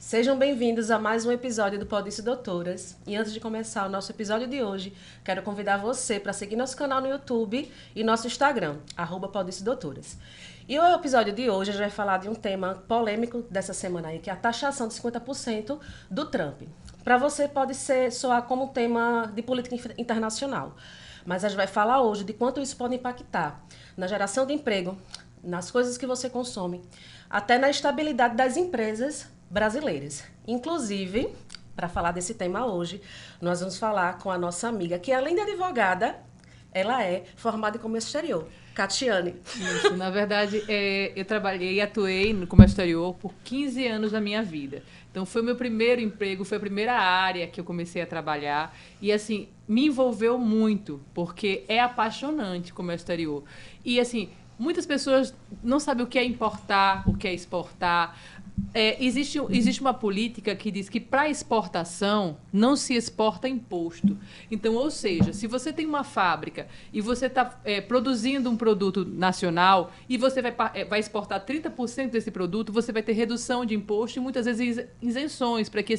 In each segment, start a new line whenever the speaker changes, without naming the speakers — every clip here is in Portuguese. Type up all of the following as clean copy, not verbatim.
Sejam bem-vindos a mais um episódio do Podice Doutoras. E antes de começar o nosso episódio de hoje, quero convidar você para seguir nosso canal no YouTube e nosso Instagram, @Podice Doutoras. E o episódio de hoje a gente vai falar de um tema polêmico dessa semana aí, que é a taxação de 50% do Trump. Para você pode soar como um tema de política internacional, mas a gente vai falar hoje de quanto isso pode impactar na geração de emprego, nas coisas que você consome, até na estabilidade das empresas brasileiras. Inclusive, para falar desse tema hoje, nós vamos falar com a nossa amiga, que além de advogada, ela é formada em comércio exterior, Catiane.
Isso, na verdade, eu trabalhei e atuei no comércio exterior por 15 anos da minha vida. Então, foi o meu primeiro emprego, foi a primeira área que eu comecei a trabalhar. E, assim, me envolveu muito, porque é apaixonante o comércio exterior. E, assim, muitas pessoas não sabem o que é importar, o que é exportar. Existe uma política que diz que para exportação não se exporta imposto. Então, ou seja, se você tem uma fábrica e você está produzindo um produto nacional e você vai exportar 30% desse produto, você vai ter redução de imposto e muitas vezes isenções para que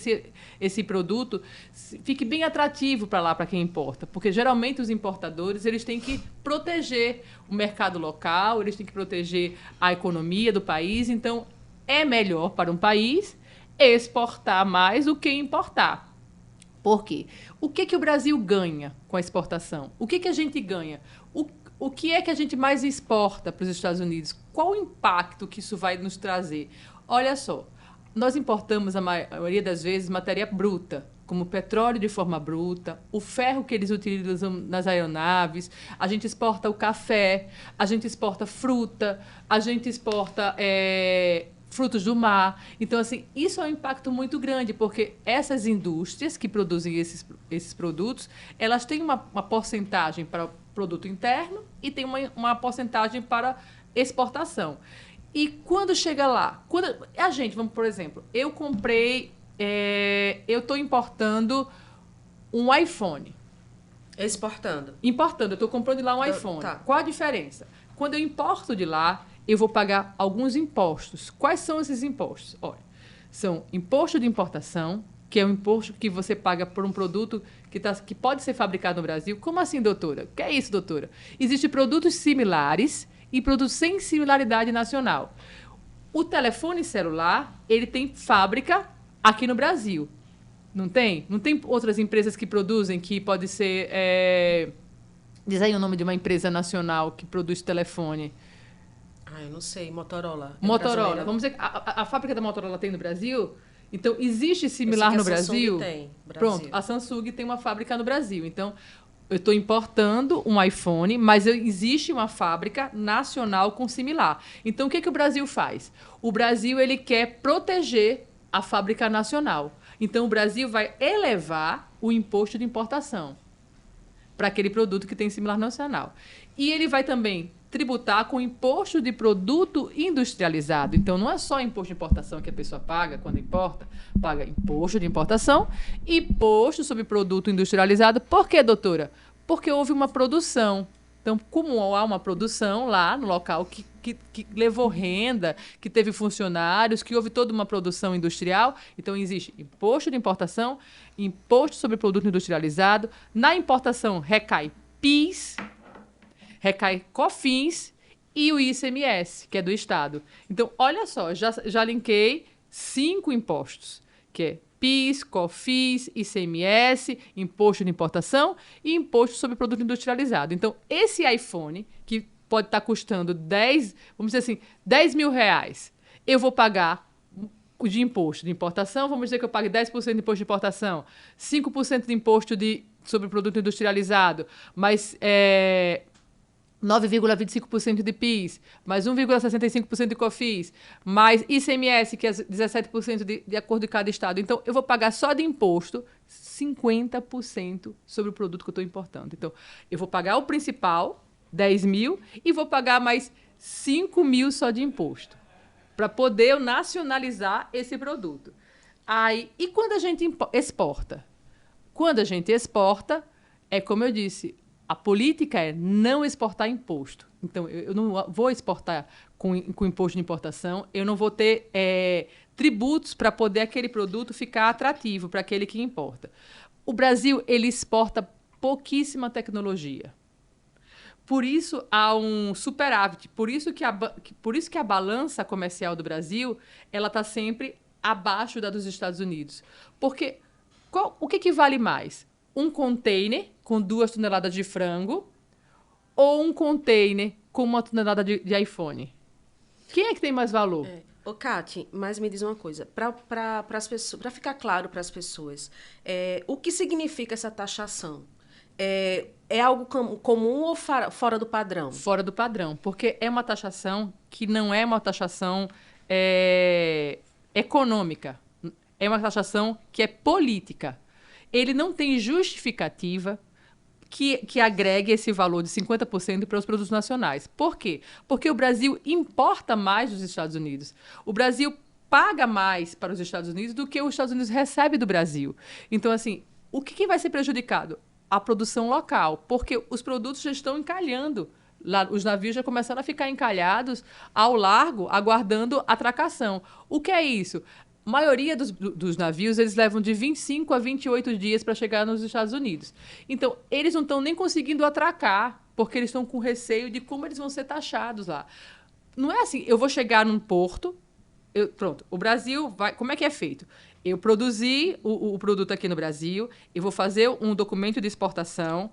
esse produto fique bem atrativo para lá, para quem importa. Porque geralmente os importadores eles têm que proteger o mercado local, eles têm que proteger a economia do país. Então, é melhor para um país exportar mais do que importar. Por quê? O que o Brasil ganha com a exportação? O que a gente ganha? O que é que a gente mais exporta para os Estados Unidos? Qual o impacto que isso vai nos trazer? Olha só, nós importamos, a maioria das vezes, matéria bruta, como petróleo de forma bruta, o ferro que eles utilizam nas aeronaves, a gente exporta o café, a gente exporta fruta, a gente exporta frutos do mar. Então, assim, isso é um impacto muito grande, porque essas indústrias que produzem esses produtos, elas têm uma porcentagem para o produto interno e tem uma porcentagem para exportação. E quando chega lá, vamos, por exemplo, eu comprei, eu estou importando um iPhone.
Exportando.
Importando, eu estou comprando de lá um iPhone. Tá. Qual a diferença? Quando eu importo de lá, eu vou pagar alguns impostos. Quais são esses impostos? Olha, são imposto de importação, que é um imposto que você paga por um produto que pode ser fabricado no Brasil. Como assim, doutora? O que é isso, doutora? Existem produtos similares e produtos sem similaridade nacional. O telefone celular, ele tem fábrica aqui no Brasil. Não tem? Não tem outras empresas que produzem, que pode ser... Diz aí o nome de uma empresa nacional que produz telefone.
Eu não sei, Motorola.
Motorola. Vamos dizer que a fábrica da Motorola tem no Brasil? Então, existe similar no Brasil?
Tem,
Pronto, a Samsung tem uma fábrica no Brasil. Então, eu estou importando um iPhone, mas existe uma fábrica nacional com similar. Então, o que o Brasil faz? O Brasil ele quer proteger a fábrica nacional. Então, o Brasil vai elevar o imposto de importação para aquele produto que tem similar nacional. E ele vai também tributar com imposto de produto industrializado. Então, não é só imposto de importação que a pessoa paga quando importa, paga imposto de importação e imposto sobre produto industrializado. Por quê, doutora? Porque houve uma produção. Então, como há uma produção lá no local que levou renda, que teve funcionários, que houve toda uma produção industrial, então existe imposto de importação, imposto sobre produto industrializado. Na importação recai PIS, recai COFINS e o ICMS, que é do Estado. Então, olha só, já linkei 5 impostos, que é PIS, COFINS, ICMS, imposto de importação e imposto sobre produto industrializado. Então, esse iPhone, que pode estar custando vamos dizer assim, 10 mil reais, eu vou pagar de imposto de importação, vamos dizer que eu pague 10% de imposto de importação, 5% de imposto sobre produto industrializado, mas 9,25% de PIS, mais 1,65% de COFINS, mais ICMS, que é 17% de acordo com cada estado. Então, eu vou pagar só de imposto 50% sobre o produto que eu estou importando. Então, eu vou pagar o principal, 10 mil, e vou pagar mais 5 mil só de imposto, para poder eu nacionalizar esse produto. E quando a gente exporta? Quando a gente exporta, é como eu disse, a política é não exportar imposto. Então, eu não vou exportar com imposto de importação, eu não vou ter tributos para poder aquele produto ficar atrativo para aquele que importa. O Brasil, ele exporta pouquíssima tecnologia. Por isso há um superávit, por isso que a balança comercial do Brasil ela está sempre abaixo da dos Estados Unidos. Porque o que vale mais? Um container com 2 toneladas de frango ou um container com 1 tonelada de iPhone? Quem é que tem mais valor?
Ô, Kati, mas me diz uma coisa, para ficar claro para as pessoas, o que significa essa taxação? É algo comum ou fora do padrão?
Fora do padrão, porque é uma taxação que não é uma taxação econômica, é uma taxação que é política. Ele não tem justificativa que agregue esse valor de 50% para os produtos nacionais. Por quê? Porque o Brasil importa mais dos Estados Unidos. O Brasil paga mais para os Estados Unidos do que os Estados Unidos recebe do Brasil. Então, assim, o que vai ser prejudicado? A produção local, porque os produtos já estão encalhando. Lá, os navios já começaram a ficar encalhados ao largo, aguardando atracação. O que é isso? A maioria dos navios, eles levam de 25 a 28 dias para chegar nos Estados Unidos. Então, eles não estão nem conseguindo atracar, porque eles estão com receio de como eles vão ser taxados lá. Não é assim, eu vou chegar num porto, pronto, o Brasil vai... Como é que é feito? Eu produzi o produto aqui no Brasil, eu vou fazer um documento de exportação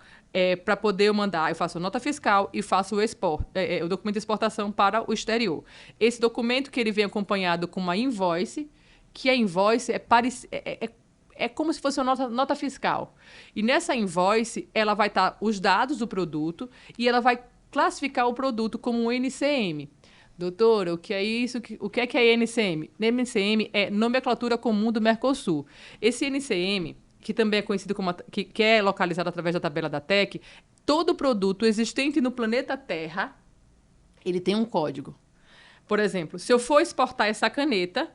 para poder mandar. Eu faço nota fiscal e faço o documento de exportação para o exterior. Esse documento que ele vem acompanhado com uma invoice, que a invoice é como se fosse uma nota fiscal. E nessa invoice, ela vai estar os dados do produto e ela vai classificar o produto como um NCM. Doutora, o que é isso? O que é NCM? NCM é Nomenclatura Comum do Mercosul. Esse NCM, que também é conhecido como... que é localizado através da tabela da TEC, todo produto existente no planeta Terra, ele tem um código. Por exemplo, se eu for exportar essa caneta,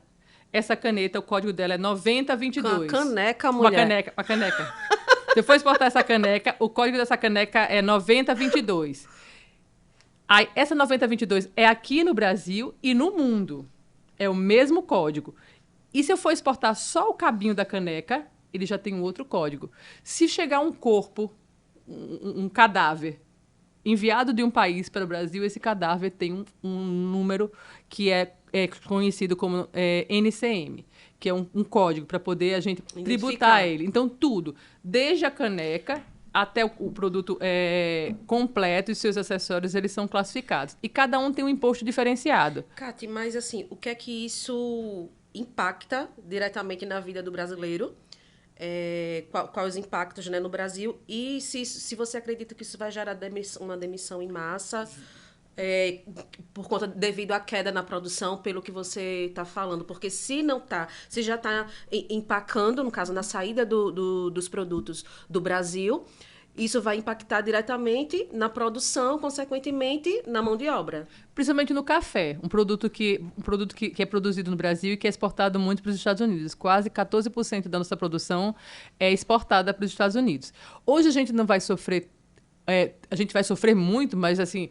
o código dela é 9022.
Uma caneca, mulher.
Uma caneca. Se eu for exportar essa caneca, o código dessa caneca é 9022. Aí, essa 9022 é aqui no Brasil e no mundo. É o mesmo código. E se eu for exportar só o cabinho da caneca, ele já tem um outro código. Se chegar um corpo, um cadáver, enviado de um país para o Brasil, esse cadáver tem um número que é conhecido como NCM, que é um código para poder a gente tributar ele. Então, tudo, desde a caneca até o produto completo e seus acessórios, eles são classificados. E cada um tem um imposto diferenciado.
Kati, mas assim, o que é que isso impacta diretamente na vida do brasileiro? Quais os impactos, né, no Brasil? E se você acredita que isso vai gerar uma demissão em massa devido à queda na produção, pelo que você está falando? Porque se já está empacando, no caso, na saída dos produtos do Brasil, isso vai impactar diretamente na produção, consequentemente, na mão de obra.
Principalmente no café, um produto que é produzido no Brasil e que é exportado muito para os Estados Unidos. Quase 14% da nossa produção é exportada para os Estados Unidos. Hoje a gente não vai sofrer, a gente vai sofrer muito, mas assim,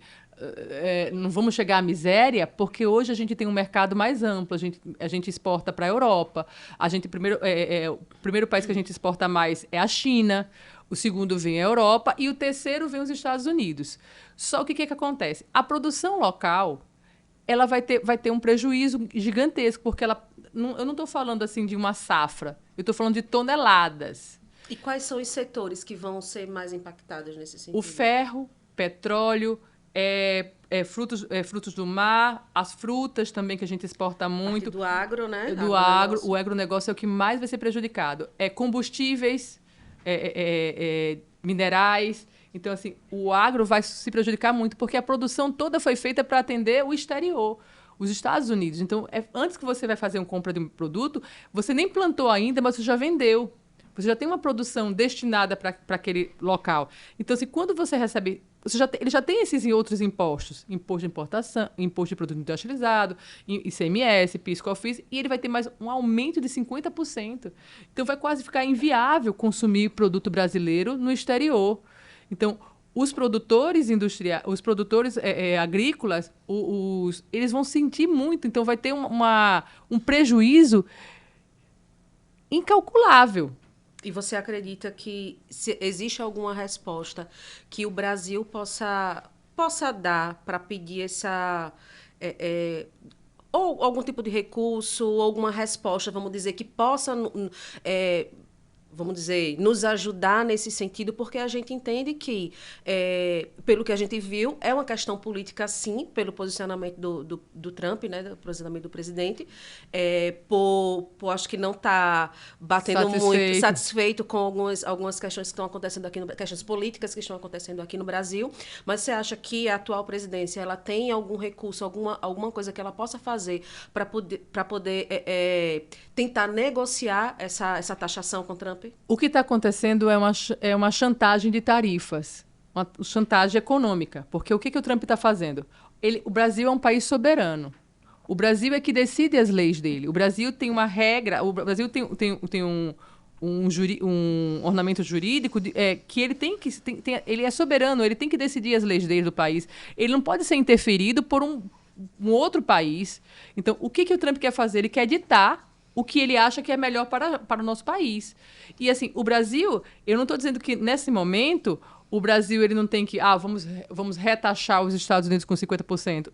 não vamos chegar à miséria, porque hoje a gente tem um mercado mais amplo, a gente exporta para a Europa, o primeiro país que a gente exporta mais é a China, o segundo vem a Europa e o terceiro vem os Estados Unidos. Só que o que acontece? A produção local, ela vai ter um prejuízo gigantesco, porque eu não estou falando assim de uma safra, eu estou falando de toneladas.
E quais são os setores que vão ser mais impactados nesse sentido?
O ferro, petróleo, frutos do mar, as frutas também que a gente exporta muito.
Do agro, né?
O agronegócio é o que mais vai ser prejudicado. Combustíveis, minerais. Então, assim, o agro vai se prejudicar muito, porque a produção toda foi feita para atender o exterior, os Estados Unidos. Então, antes que você vai fazer uma compra de um produto, você nem plantou ainda, mas você já vendeu. Você já tem uma produção destinada para aquele local. Então, assim, quando você recebe... ele já tem esses outros impostos. Imposto de importação, imposto de produto industrializado, ICMS, PIS, COFINS, e ele vai ter mais um aumento de 50%. Então, vai quase ficar inviável consumir produto brasileiro no exterior. Então, os produtores industriais, os produtores agrícolas, eles vão sentir muito. Então, vai ter um prejuízo incalculável.
E você acredita que existe alguma resposta que o Brasil possa dar para pedir ou algum tipo de recurso, ou alguma resposta, vamos dizer, que possa vamos dizer, nos ajudar nesse sentido, porque a gente entende que, pelo que a gente viu, é uma questão política, sim, pelo posicionamento do Trump, né, do posicionamento do presidente, acho que não está batendo muito satisfeito com algumas questões que estão acontecendo aqui, questões políticas que estão acontecendo aqui no Brasil, mas você acha que a atual presidência ela tem algum recurso, alguma coisa que ela possa fazer para poder tentar negociar essa taxação com o Trump?
O que está acontecendo é uma chantagem de tarifas, uma chantagem econômica. Porque o que o Trump está fazendo? O Brasil é um país soberano. O Brasil é que decide as leis dele. O Brasil tem uma regra, o Brasil tem um ornamento jurídico que ele ele é soberano, ele tem que decidir as leis dele do país. Ele não pode ser interferido por um outro país. Então, o que o Trump quer fazer? Ele quer ditar o que ele acha que é melhor para o nosso país. E, assim, o Brasil, eu não estou dizendo que, nesse momento, o Brasil ele não tem que... vamos retaxar os Estados Unidos com 50%.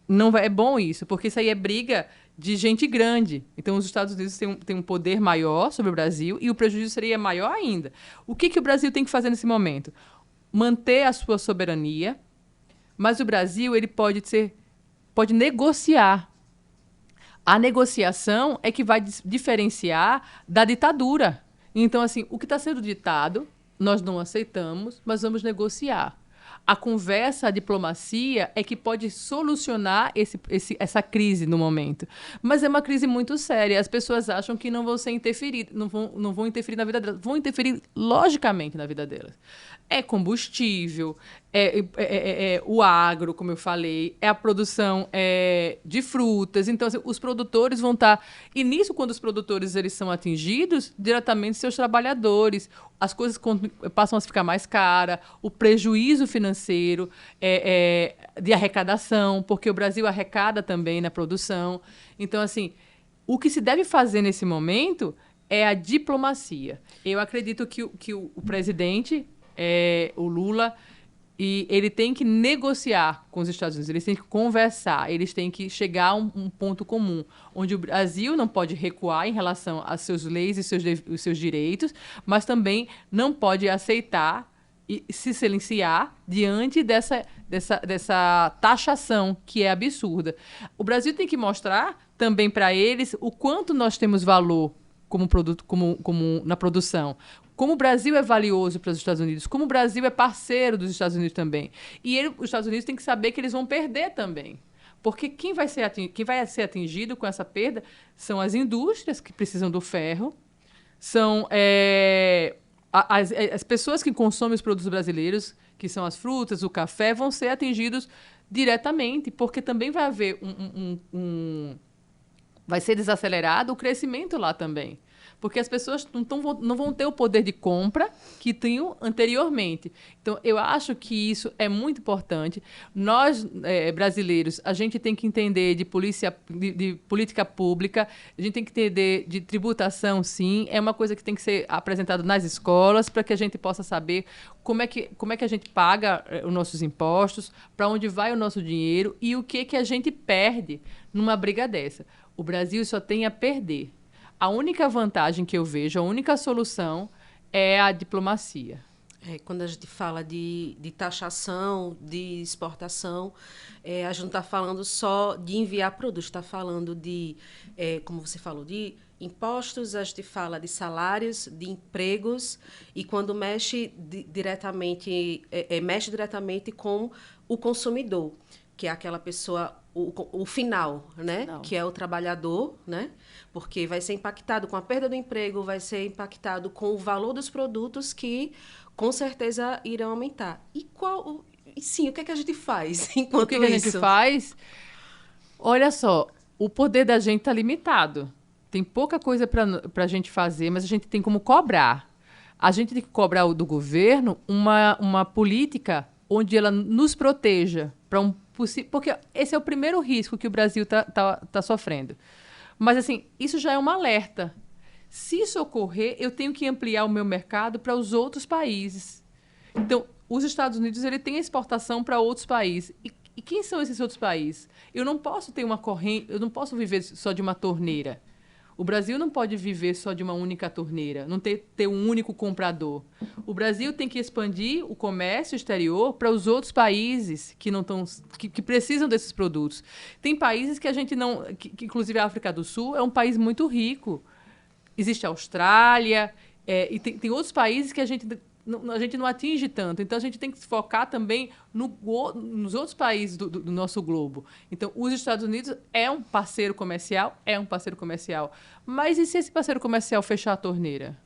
Não é bom isso, porque isso aí é briga de gente grande. Então, os Estados Unidos têm um poder maior sobre o Brasil e o prejuízo seria maior ainda. O que o Brasil tem que fazer nesse momento? Manter a sua soberania, mas o Brasil ele pode negociar. A negociação é que vai diferenciar da ditadura. Então, assim, o que está sendo ditado, nós não aceitamos, mas vamos negociar. A conversa, a diplomacia é que pode solucionar essa crise no momento. Mas é uma crise muito séria. As pessoas acham que não vão ser interferidas, não vão interferir na vida delas. Vão interferir, logicamente, na vida delas. É combustível, o agro, como eu falei, é a produção de frutas. Então, assim, os produtores vão estar... E nisso, quando os produtores eles são atingidos, diretamente seus trabalhadores. As coisas passam a ficar mais caras, o prejuízo financeiro de arrecadação, porque o Brasil arrecada também na produção. Então, assim, o que se deve fazer nesse momento é a diplomacia. Eu acredito que o presidente... o Lula, e ele tem que negociar com os Estados Unidos, eles têm que conversar, eles têm que chegar a um ponto comum, onde o Brasil não pode recuar em relação às suas leis e os seus direitos, mas também não pode aceitar e se silenciar diante dessa taxação que é absurda. O Brasil tem que mostrar também para eles o quanto nós temos valor como produto, como na produção. Como o Brasil é valioso para os Estados Unidos, como o Brasil é parceiro dos Estados Unidos também. E os Estados Unidos têm que saber que eles vão perder também. Porque quem vai ser atingido com essa perda são as indústrias que precisam do ferro, são as pessoas que consomem os produtos brasileiros, que são as frutas, o café, vão ser atingidos diretamente, porque também vai haver vai ser desacelerado o crescimento lá também. Porque as pessoas não vão ter o poder de compra que tinham anteriormente. Então, eu acho que isso é muito importante. Nós, brasileiros, a gente tem que entender de política pública, a gente tem que entender de tributação, sim. É uma coisa que tem que ser apresentada nas escolas para que a gente possa saber como é que a gente paga os nossos impostos, para onde vai o nosso dinheiro e o que a gente perde numa briga dessa. O Brasil só tem a perder. A única vantagem que eu vejo, a única solução é a diplomacia.
Quando a gente fala de taxação, de exportação, a gente não está falando só de enviar produtos, está falando de, como você falou, de impostos, a gente fala de salários, de empregos, e quando mexe diretamente com o consumidor, que é aquela pessoa, o final, né? Não. Que é o trabalhador, né? Porque vai ser impactado com a perda do emprego, vai ser impactado com o valor dos produtos que, com certeza, irão aumentar. E sim, o que é que a gente faz enquanto isso?
O que a gente faz? Olha só, o poder da gente está limitado. Tem pouca coisa para a gente fazer, mas a gente tem como cobrar. A gente tem que cobrar do governo uma política onde ela nos proteja para um possível... Porque esse é o primeiro risco que o Brasil tá sofrendo. Mas, assim, isso já é um alerta. Se isso ocorrer, eu tenho que ampliar o meu mercado para os outros países. Então, os Estados Unidos ele tem exportação para outros países. E quem são esses outros países? Eu não posso ter uma corrente, eu não posso viver só de uma torneira. O Brasil não pode viver só de uma única torneira, não ter um único comprador. O Brasil tem que expandir o comércio exterior para os outros países que não estão, que precisam desses produtos. Tem países que a gente não, que inclusive a África do Sul é um país muito rico. Existe a Austrália, e tem outros países que a gente não atinge tanto. Então, a gente tem que se focar também nos outros países do nosso globo. Então, os Estados Unidos é um parceiro comercial. Mas e se esse parceiro comercial fechar a torneira?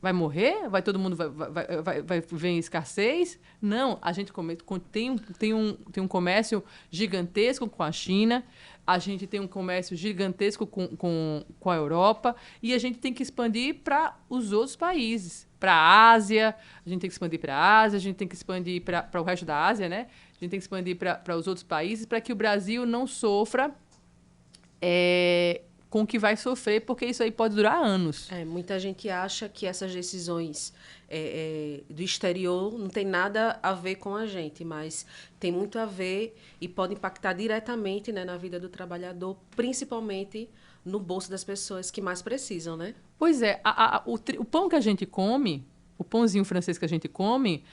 Vai morrer? Vai todo mundo vai ver em escassez? Não, a gente tem um comércio gigantesco com a China, a gente tem um comércio gigantesco com a Europa, e a gente tem que expandir para os outros países, para a Ásia, a gente tem que expandir para a Ásia, a gente tem que expandir para o resto da Ásia, né? A gente tem que expandir para os outros países, para que o Brasil não sofra com o que vai sofrer, porque isso aí pode durar anos.
Muita gente acha que essas decisões do exterior não tem nada a ver com a gente, mas tem muito a ver e pode impactar diretamente, né, na vida do trabalhador, principalmente no bolso das pessoas que mais precisam, né?
Pois é, o pão que a gente come, o pãozinho francês que a gente come,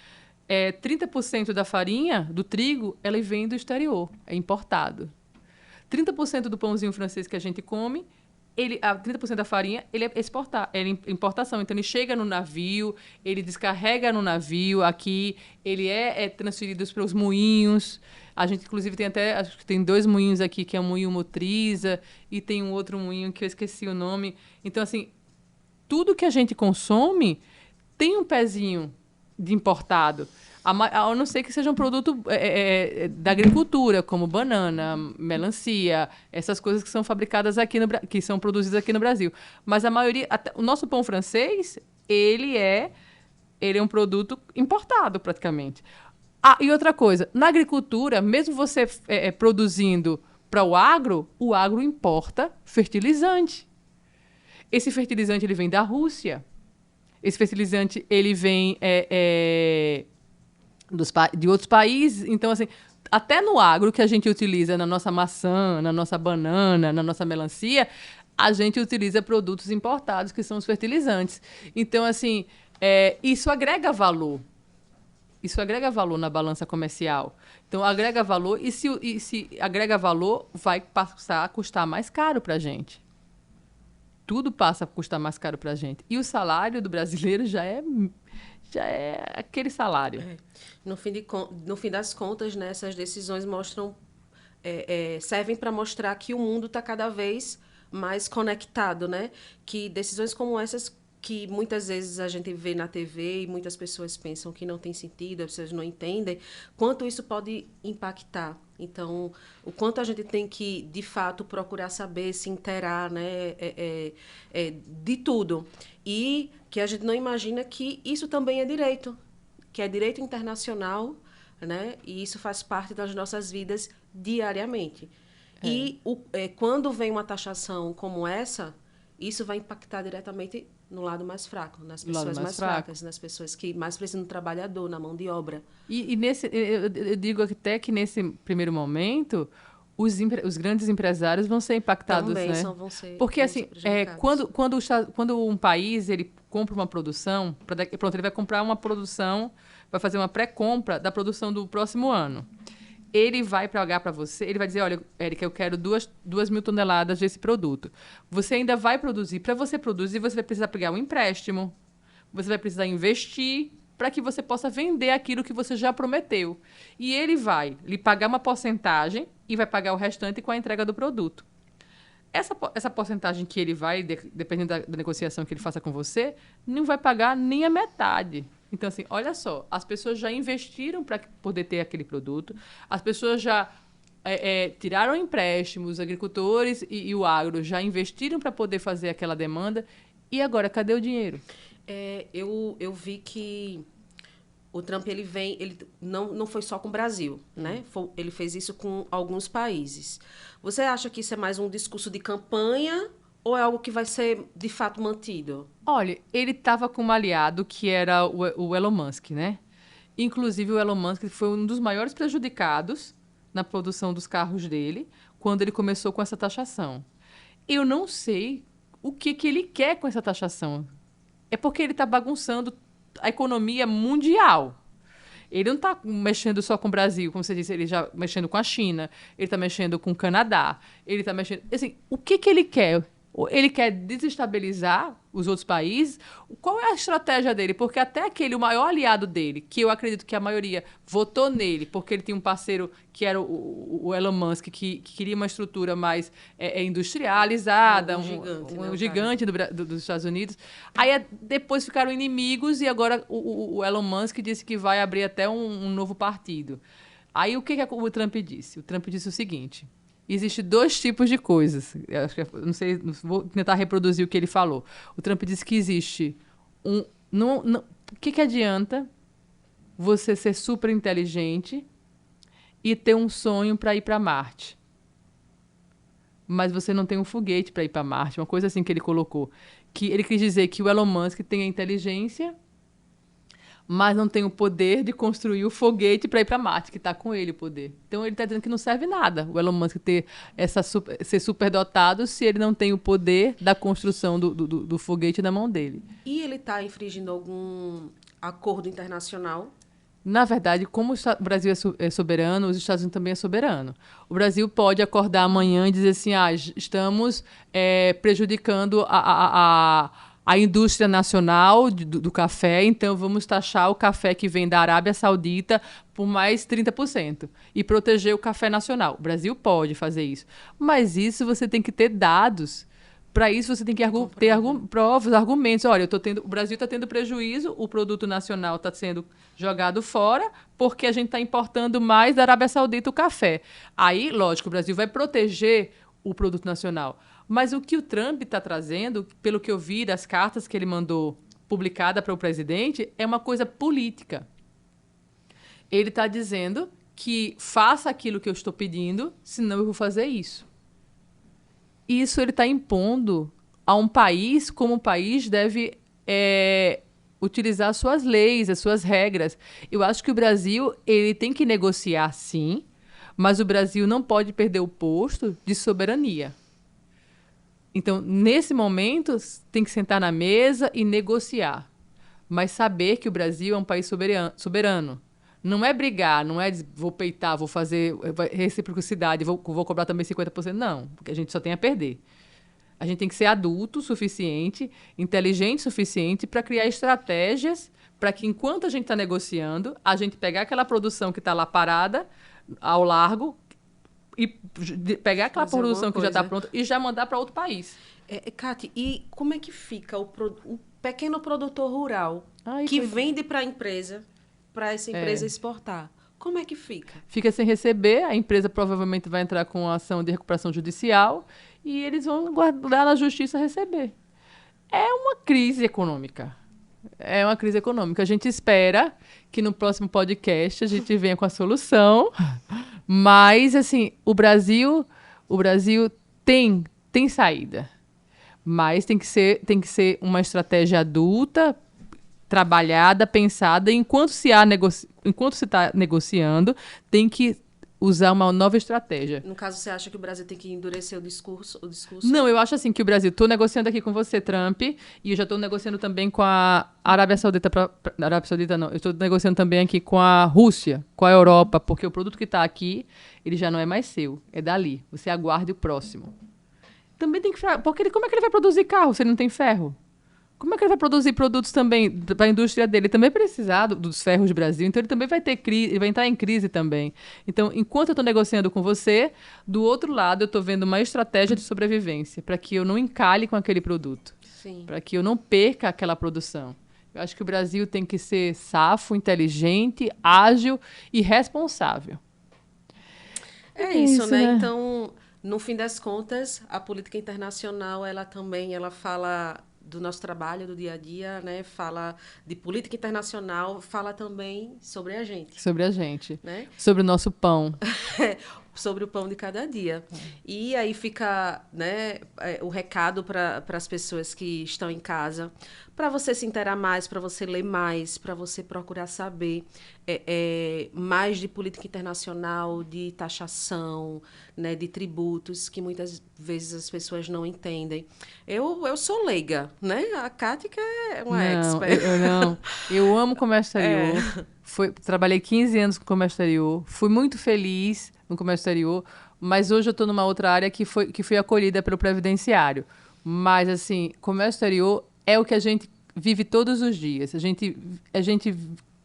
30% da farinha, do trigo, ela vem do exterior, é importado. 30% do pãozinho francês que a gente come, 30% da farinha, ele é importação. Então, ele chega no navio, ele descarrega no navio aqui, ele é transferido para os moinhos. A gente, inclusive, acho que tem 2 moinhos aqui, que é o moinho Motriza, e tem um outro moinho que eu esqueci o nome. Então, assim, tudo que a gente consome tem um pezinho de importado. A não ser que seja um produto da agricultura, como banana, melancia, essas coisas que são fabricadas aqui que são produzidas aqui no Brasil. Mas a maioria, o nosso pão francês, ele é um produto importado praticamente. E outra coisa, na agricultura, mesmo você produzindo para o agro importa fertilizante. Esse fertilizante ele vem da Rússia. Esse fertilizante ele vem de outros países. Então, assim, até no agro que a gente utiliza na nossa maçã, na nossa banana, na nossa melancia, a gente utiliza produtos importados, que são os fertilizantes. Então, assim, isso agrega valor. Isso agrega valor na balança comercial. Então, agrega valor, e se agrega valor, vai passar a custar mais caro para a gente. Tudo passa a custar mais caro para a gente. E o salário do brasileiro já é aquele salário.
No fim das contas, né, essas decisões servem para mostrar que o mundo está cada vez mais conectado, né? Que decisões como essas, que muitas vezes a gente vê na TV e muitas pessoas pensam que não tem sentido, as pessoas não entendem, quanto isso pode impactar. Então, o quanto a gente tem que, de fato, procurar saber, se inteirar, né, de tudo. E que a gente não imagina que isso também é direito, que é direito internacional, né, e isso faz parte das nossas vidas diariamente. E quando vem uma taxação como essa, isso vai impactar diretamente no lado mais fraco, nas pessoas mais fracas, nas pessoas que mais precisam do trabalhador, na mão de obra.
E eu digo até que nesse primeiro momento, os grandes empresários vão ser impactados,
também,
né?
Vão ser.
Porque, assim, quando um país ele compra uma produção, pronto, ele vai comprar uma produção, vai fazer uma pré-compra da produção do próximo ano. Ele vai pagar para você, ele vai dizer, olha, Érica, eu quero 2.000 toneladas desse produto. Você ainda vai produzir. Para você produzir, você vai precisar pegar um empréstimo, você vai precisar investir para que você possa vender aquilo que você já prometeu. E ele vai lhe pagar uma porcentagem e vai pagar o restante com a entrega do produto. Essa porcentagem que ele vai, dependendo da negociação que ele faça com você, não vai pagar nem a metade. Então, assim, olha só, as pessoas já investiram para poder ter aquele produto, as pessoas já tiraram empréstimos, os agricultores e o agro já investiram para poder fazer aquela demanda E agora, cadê o dinheiro?
Eu vi que o Trump ele não foi só com o Brasil, né? Ele fez isso com alguns países. Você acha que isso é mais um discurso de campanha ou é algo que vai ser de fato mantido?
Olha, ele estava com um aliado que era o Elon Musk, né? Inclusive, o Elon Musk foi um dos maiores prejudicados na produção dos carros dele quando ele começou com essa taxação. Eu não sei o que ele quer com essa taxação. É porque ele está bagunçando a economia mundial. Ele não está mexendo só com o Brasil, como você disse, ele já mexendo com a China, ele está mexendo com o Canadá, ele está mexendo... Assim, o que ele quer? Ele quer desestabilizar os outros países? Qual é a estratégia dele? Porque até o maior aliado dele, que eu acredito que a maioria votou nele, porque ele tinha um parceiro que era o Elon Musk, que queria uma estrutura mais industrializada, um gigante dos Estados Unidos. Aí depois ficaram inimigos e agora o Elon Musk disse que vai abrir até um novo partido. Aí o que o Trump disse? O Trump disse o seguinte... Existem dois tipos de coisas. Não sei, vou tentar reproduzir o que ele falou. O Trump disse que existe o que adianta você ser super inteligente e ter um sonho para ir para Marte? Mas você não tem um foguete para ir para Marte. Uma coisa assim que ele colocou. Que ele quis dizer que o Elon Musk tem a inteligência, mas não tem o poder de construir o foguete para ir para Marte, que está com ele o poder. Então, ele está dizendo que não serve nada o Elon Musk ser superdotado se ele não tem o poder da construção do foguete na mão dele.
E ele está infringindo algum acordo internacional?
Na verdade, como o Brasil é soberano, os Estados Unidos também é soberano. O Brasil pode acordar amanhã e dizer assim, estamos prejudicando a indústria nacional do café, então vamos taxar o café que vem da Arábia Saudita por mais 30% e proteger o café nacional. O Brasil pode fazer isso, mas isso você tem que ter dados. Para isso você tem que ter provas, argumentos. Olha, o Brasil está tendo prejuízo, o produto nacional está sendo jogado fora porque a gente está importando mais da Arábia Saudita o café. Aí, lógico, o Brasil vai proteger o produto nacional. Mas o que o Trump está trazendo, pelo que eu vi das cartas que ele mandou publicada para o presidente, é uma coisa política. Ele está dizendo que faça aquilo que eu estou pedindo, senão eu vou fazer isso. Isso ele está impondo a um país como o país deve utilizar as suas leis, as suas regras. Eu acho que o Brasil ele tem que negociar, sim, mas o Brasil não pode perder o posto de soberania. Então, nesse momento, tem que sentar na mesa e negociar. Mas saber que o Brasil é um país soberano. Não é brigar, não é vou peitar, vou fazer reciprocidade, vou cobrar também 50%. Não, porque a gente só tem a perder. A gente tem que ser adulto o suficiente, inteligente o suficiente para criar estratégias para que, enquanto a gente está negociando, a gente pegar aquela produção que está lá parada, ao largo, e pegar aquela produção que já está pronta e já mandar para outro país.
Kati, e como é que fica o pequeno produtor rural que vende para a empresa, para essa empresa exportar? Como é que fica?
Fica sem receber, a empresa provavelmente vai entrar com ação de recuperação judicial e eles vão guardar na justiça receber. É uma crise econômica. É uma crise econômica. A gente espera que no próximo podcast a gente venha com a solução. Mas, assim, o Brasil tem saída. Mas tem que ser uma estratégia adulta, trabalhada, pensada. Enquanto se está negociando, tem que usar uma nova estratégia.
No caso, você acha que o Brasil tem que endurecer o discurso?
Não, eu acho assim que o Brasil... Estou negociando aqui com você, Trump, e eu já estou negociando também com a Arábia Saudita. Arábia Saudita não, eu estou negociando também aqui com a Rússia, com a Europa, porque o produto que está aqui, ele já não é mais seu, é dali. Você aguarde o próximo. Também tem que... Porque como é que ele vai produzir carro se ele não tem ferro? Como é que ele vai produzir produtos também para a indústria dele? Ele também precisa dos ferros do Brasil, então ele também vai ter crise, ele vai entrar em crise também. Então, enquanto eu estou negociando com você, do outro lado eu estou vendo uma estratégia de sobrevivência para que eu não encalhe com aquele produto, para que eu não perca aquela produção. Eu acho que o Brasil tem que ser safo, inteligente, ágil e responsável.
É isso, né? Então, no fim das contas, a política internacional, ela fala do nosso trabalho, do dia a dia, né? Fala de política internacional, fala também sobre a gente.
Sobre a gente.
Né?
Sobre o nosso pão.
Sobre o pão de cada dia. E aí fica, né, o recado para as pessoas que estão em casa, para você se inteirar mais, para você ler mais, para você procurar saber mais de política internacional, de taxação, né, de tributos, que muitas vezes as pessoas não entendem. Eu sou leiga, né? A Cátia que é uma expert.
Não. Eu amo comércio exterior. Trabalhei 15 anos com comércio exterior. Fui muito feliz no comércio exterior, mas hoje eu estou numa outra área que fui acolhida pelo previdenciário. Mas, assim, comércio exterior é o que a gente vive todos os dias. A gente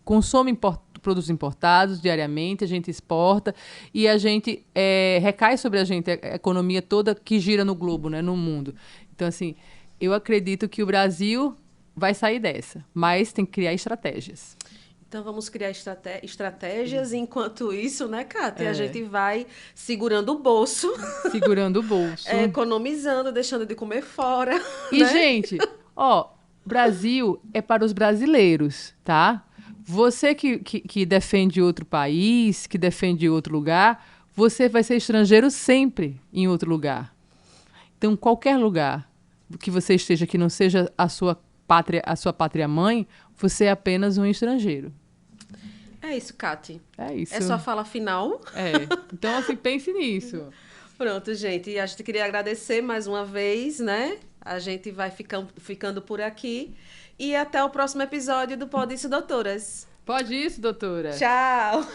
consome produtos importados diariamente, a gente exporta e a gente recai sobre a gente a economia toda que gira no globo, né, no mundo. Então, assim, eu acredito que o Brasil vai sair dessa, mas tem que criar estratégias.
Então, vamos criar estratégias. Enquanto isso, né, Cátia? A gente vai segurando o bolso.
Segurando o bolso.
Economizando, deixando de comer fora.
E,
né?
gente, Brasil é para os brasileiros, tá? Você que defende outro país, que defende outro lugar, você vai ser estrangeiro sempre em outro lugar. Então, qualquer lugar que você esteja que não seja a sua pátria mãe, você é apenas um estrangeiro.
É isso, Cátia.
É isso.
É sua fala final.
Então, assim, pense nisso.
Pronto, gente. E a gente queria agradecer mais uma vez, né? A gente vai ficando por aqui. E até o próximo episódio do Pode Isso, Doutoras.
Pode isso, doutora.
Tchau!